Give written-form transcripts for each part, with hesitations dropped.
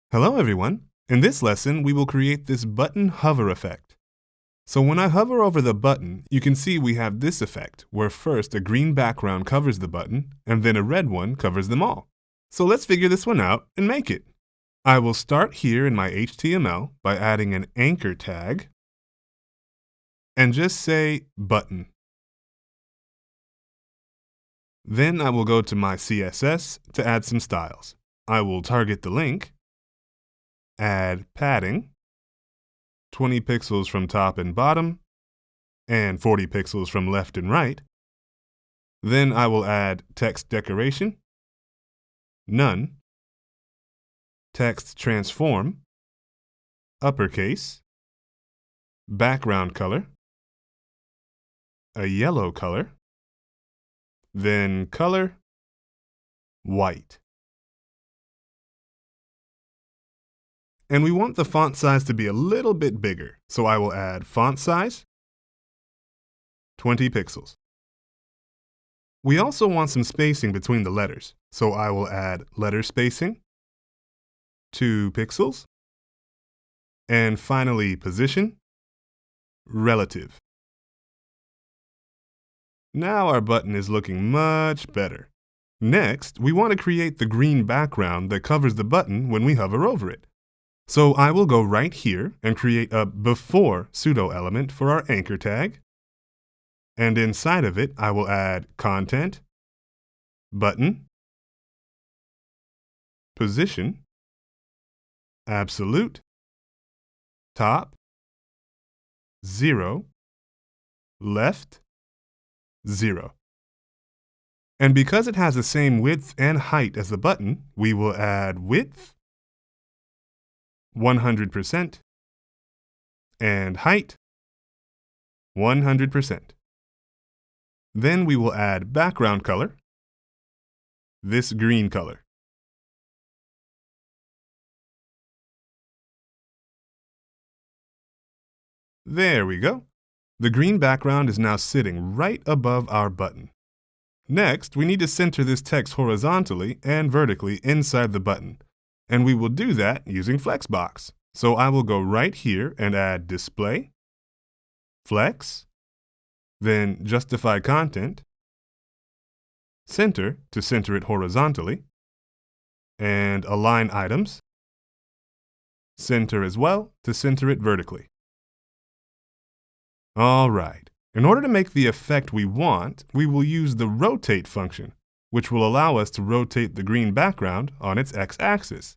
Hello everyone. In this lesson, we will create this button hover effect. So when I hover over the button, you can see we have this effect, where first a green background covers the button, and then a red one covers them all. So let's figure this one out and make it. I will start here in my HTML by adding an anchor tag, and just say button. Then I will go to my CSS to add some styles. I will target the link, add padding, 20 pixels from top and bottom, and 40 pixels from left and right. Then I will add text decoration, none, text transform, uppercase, background color, a yellow color, then color, white. And we want the font size to be a little bit bigger, so I will add font size, 20 pixels. We also want some spacing between the letters, so I will add letter spacing, 2 pixels, and finally position, relative. Now our button is looking much better. Next, we want to create the green background that covers the button when we hover over it. So I will go right here and create a before pseudo element for our anchor tag. And inside of it, I will add content, button, position, absolute, top, 0, left, 0. And because it has the same width and height as the button, we will add width, 100%, and height, 100%. Then we will add background color, this green color. There we go. The green background is now sitting right above our button. Next, we need to center this text horizontally and vertically inside the button. And we will do that using Flexbox. So I will go right here and add display, flex, then justify content, center to center it horizontally, and align items, center as well to center it vertically. All right. In order to make the effect we want, we will use the rotate function, which will allow us to rotate the green background on its x-axis.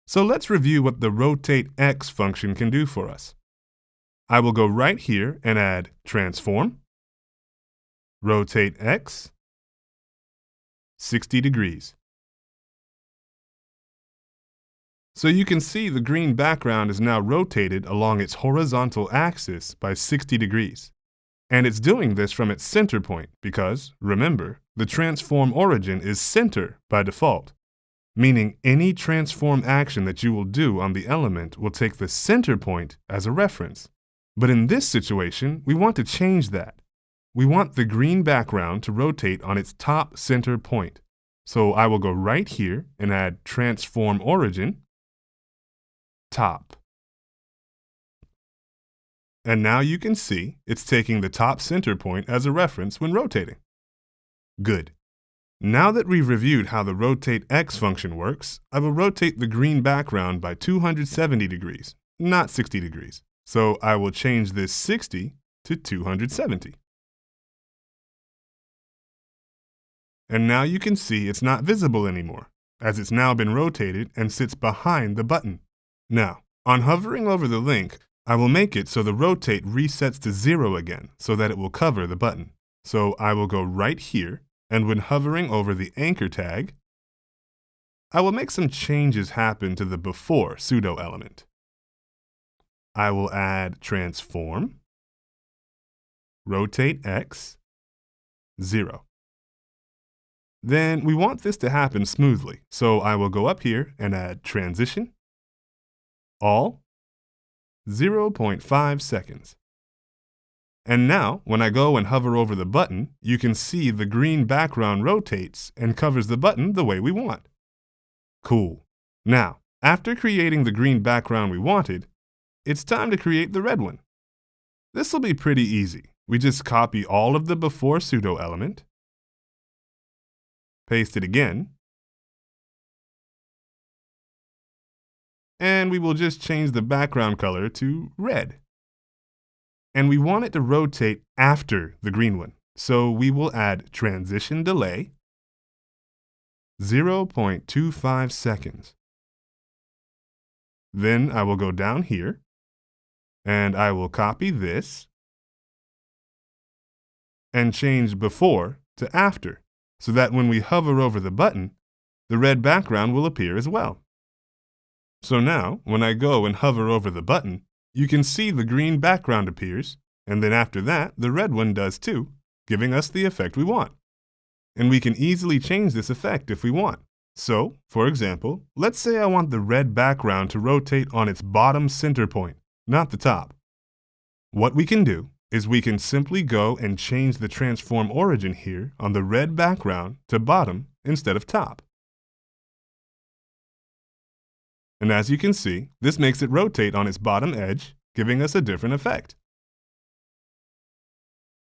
So let's review what the rotate x function can do for us. I will go right here and add transform, rotate x, 60 degrees. So you can see the green background is now rotated along its horizontal axis by 60 degrees. And it's doing this from its center point because, remember, the transform origin is center by default, meaning any transform action that you will do on the element will take the center point as a reference. But in this situation, we want to change that. We want the green background to rotate on its top center point. So I will go right here and add transform origin, top. And now you can see it's taking the top center point as a reference when rotating. Good. Now that we've reviewed how the rotate x function works, I will rotate the green background by 270 degrees, not 60 degrees. So I will change this 60 to 270. And now you can see it's not visible anymore, as it's now been rotated and sits behind the button. Now, on hovering over the link, I will make it so the rotate resets to 0 again so that it will cover the button. So I will go right here, and when hovering over the anchor tag, I will make some changes happen to the before pseudo element. I will add transform, rotate x, 0. Then we want this to happen smoothly, so I will go up here and add transition, all, 0.5 seconds. And now, when I go and hover over the button, you can see the green background rotates and covers the button the way we want. Cool. Now, After creating the green background we wanted, it's time to create the red one. This will be pretty easy. We just copy all of the before pseudo element, paste it again, and we will just change the background color to red. And we want it to rotate after the green one, so we will add transition delay, 0.25 seconds. Then I will go down here, and I will copy this, and change before to after, so that when we hover over the button, the red background will appear as well. So now, when I go and hover over the button, you can see the green background appears, and then after that, the red one does too, giving us the effect we want. And we can easily change this effect if we want. So, for example, let's say I want the red background to rotate on its bottom center point, not the top. What we can do is we can simply go and change the transform origin here on the red background to bottom instead of top. And as you can see, this makes it rotate on its bottom edge, giving us a different effect.